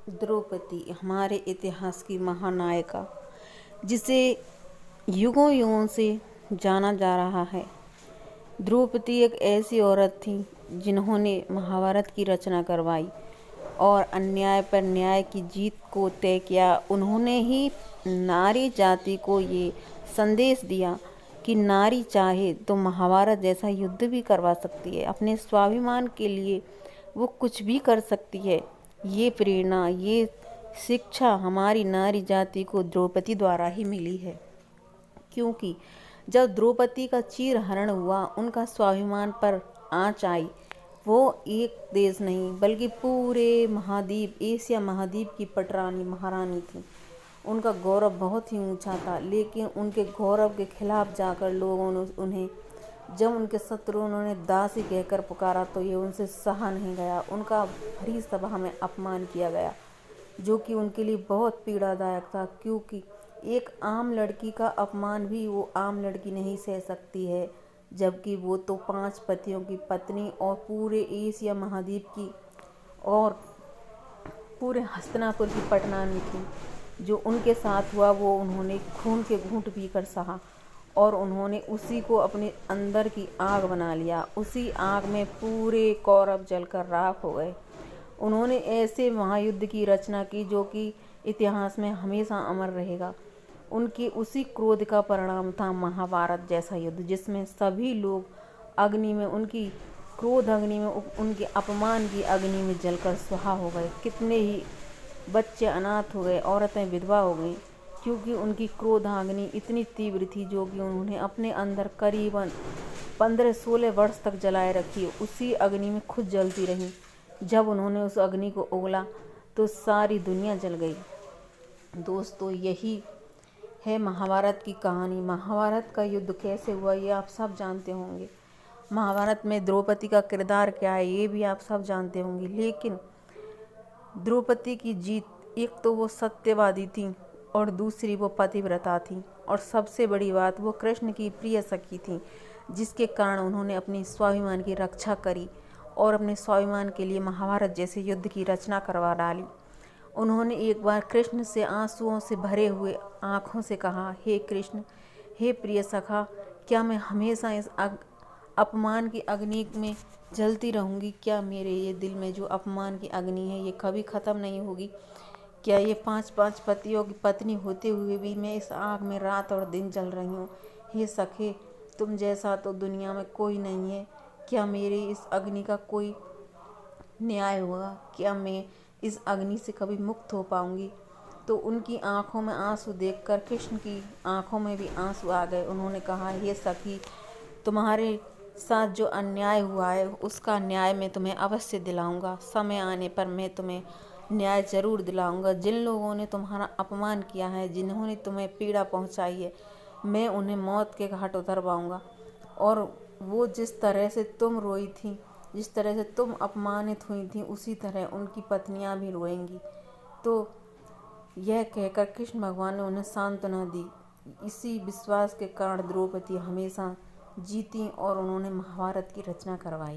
द्रौपदी हमारे इतिहास की महानायिका, जिसे युगों युगों से जाना जा रहा है। द्रौपदी एक ऐसी औरत थी जिन्होंने महाभारत की रचना करवाई और अन्याय पर न्याय की जीत को तय किया। उन्होंने ही नारी जाति को ये संदेश दिया कि नारी चाहे तो महाभारत जैसा युद्ध भी करवा सकती है। अपने स्वाभिमान के लिए वो कुछ भी कर सकती है। ये प्रेरणा, ये शिक्षा हमारी नारी जाति को द्रौपदी द्वारा ही मिली है। क्योंकि जब द्रौपदी का चीरहरण हुआ, उनका स्वाभिमान पर आँच आई। वो एक देश नहीं बल्कि पूरे महाद्वीप, एशिया महाद्वीप की पटरानी महारानी थी। उनका गौरव बहुत ही ऊंचा था, लेकिन उनके गौरव के खिलाफ जाकर लोगों ने उन्हें, जब उनके शत्रुओं ने दासी कहकर पुकारा तो ये उनसे सहा नहीं गया। उनका भरी सभा में अपमान किया गया, जो कि उनके लिए बहुत पीड़ादायक था। क्योंकि एक आम लड़की का अपमान भी वो आम लड़की नहीं सह सकती है, जबकि वो तो 5 पतियों की पत्नी और पूरे एशिया महाद्वीप की और पूरे हस्तिनापुर की पटरानी थी। जो उनके साथ हुआ वो उन्होंने खून के घूंट पीकर सहा और उन्होंने उसी को अपने अंदर की आग बना लिया। उसी आग में पूरे कौरव जलकर राख हो गए। उन्होंने ऐसे महायुद्ध की रचना की जो कि इतिहास में हमेशा अमर रहेगा। उनके उसी क्रोध का परिणाम था महाभारत जैसा युद्ध, जिसमें सभी लोग अग्नि में, उनकी क्रोध अग्नि में, उनके अपमान की अग्नि में जलकर सुहा हो गए। कितने ही बच्चे अनाथ हो गए, औरतें विधवा हो गईं, क्योंकि उनकी क्रोधाग्नि इतनी तीव्र थी जो कि उन्होंने अपने अंदर करीबन 15-16 वर्ष तक जलाए रखी। उसी अग्नि में खुद जलती रहीं। जब उन्होंने उस अग्नि को उगला तो सारी दुनिया जल गई। दोस्तों, यही है महाभारत की कहानी। महाभारत का युद्ध कैसे हुआ ये आप सब जानते होंगे। महाभारत में द्रौपदी का किरदार क्या है ये भी आप सब जानते होंगे। लेकिन द्रौपदी की जीत, एक तो वो सत्यवादी थी और दूसरी वो पतिव्रता थी, और सबसे बड़ी बात वो कृष्ण की प्रिय सखी थी, जिसके कारण उन्होंने अपने स्वाभिमान की रक्षा करी और अपने स्वाभिमान के लिए महाभारत जैसे युद्ध की रचना करवा डाली। उन्होंने एक बार कृष्ण से आंसुओं से भरे हुए आँखों से कहा, हे कृष्ण, हे प्रिय सखा, क्या मैं हमेशा इस अपमान की अग्नि में जलती रहूँगी? क्या मेरे ये दिल में जो अपमान की अग्नि है ये कभी ख़त्म नहीं होगी? क्या ये 5-5 पतियों की पत्नी होते हुए भी मैं इस आग में रात और दिन जल रही हूँ? हे सखे, तुम जैसा तो दुनिया में कोई नहीं है। क्या मेरे इस अग्नि का कोई न्याय होगा? क्या मैं इस अग्नि से कभी मुक्त हो पाऊंगी? तो उनकी आंखों में आंसू देखकर कृष्ण की आंखों में भी आंसू आ गए। उन्होंने कहा, हे सखी, तुम्हारे साथ जो अन्याय हुआ है उसका न्याय मैं तुम्हें अवश्य दिलाऊंगा। समय आने पर मैं तुम्हें न्याय जरूर दिलाऊंगा। जिन लोगों ने तुम्हारा अपमान किया है, जिन्होंने तुम्हें पीड़ा पहुंचाई है, मैं उन्हें मौत के घाट उतरवाऊंगा। और वो जिस तरह से तुम रोई थी, जिस तरह से तुम अपमानित हुई थी, उसी तरह उनकी पत्नियां भी रोएंगी। तो यह कहकर कृष्ण भगवान ने उन्हें सांत्वना दी। इसी विश्वास के कारण द्रौपदी हमेशा जीती और उन्होंने महाभारत की रचना करवाई।